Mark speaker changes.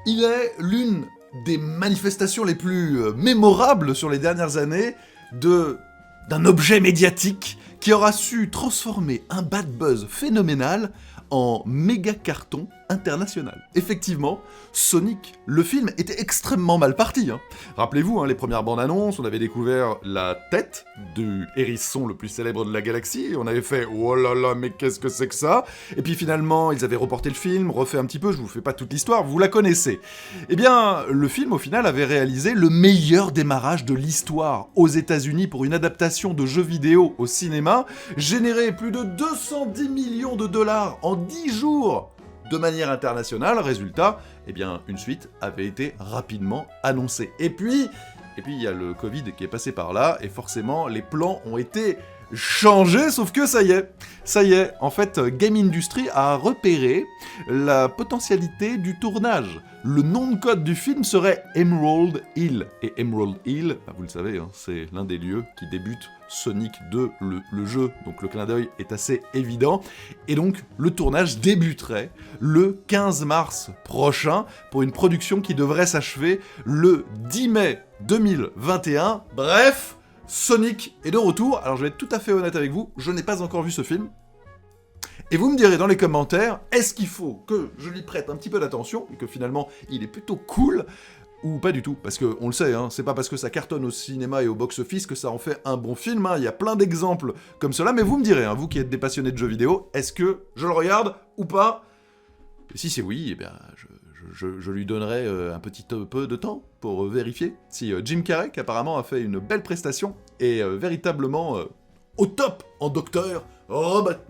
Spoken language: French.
Speaker 1: Il est l'une des manifestations les plus mémorables sur les dernières années d'un objet médiatique qui aura su transformer un bad buzz phénoménal en méga carton international. Effectivement, Sonic, le film, était extrêmement mal parti. Rappelez-vous, les premières bandes annonces, on avait découvert la tête du hérisson le plus célèbre de la galaxie, et on avait fait « Oh là là, mais qu'est-ce que c'est que ça ?» Et puis finalement, ils avaient reporté le film, refait un petit peu, je vous fais pas toute l'histoire, vous la connaissez. Eh bien, le film, au final, avait réalisé le meilleur démarrage de l'histoire aux États-Unis pour une adaptation de jeux vidéo au cinéma, généré plus de 210 millions de dollars en 10 jours de manière internationale. Résultat, eh bien, une suite avait été rapidement annoncée. Et puis, il y a le Covid qui est passé par là, et forcément, les plans ont été changés, sauf que ça y est, en fait, Game Industry a repéré la potentialité du tournage. Le nom de code du film serait Emerald Hill. Et Emerald Hill, vous le savez, c'est l'un des lieux qui débute Sonic 2, le jeu, donc le clin d'œil est assez évident. Et donc, le tournage débuterait le 15 mars prochain pour une production qui devrait s'achever le 10 mai 2021. Bref, Sonic est de retour. Alors, je vais être tout à fait honnête avec vous, je n'ai pas encore vu ce film. Et vous me direz dans les commentaires, est-ce qu'il faut que je lui prête un petit peu d'attention, et que finalement, il est plutôt cool, ou pas du tout, parce que on le sait, c'est pas parce que ça cartonne au cinéma et au box-office que ça en fait un bon film, il y a plein d'exemples comme cela, mais vous me direz, vous qui êtes des passionnés de jeux vidéo, est-ce que je le regarde ou pas? Et si c'est oui, eh bien, je lui donnerai un petit peu de temps pour vérifier si Jim Carrey, qui apparemment a fait une belle prestation, est véritablement au top en Docteur Robotnik.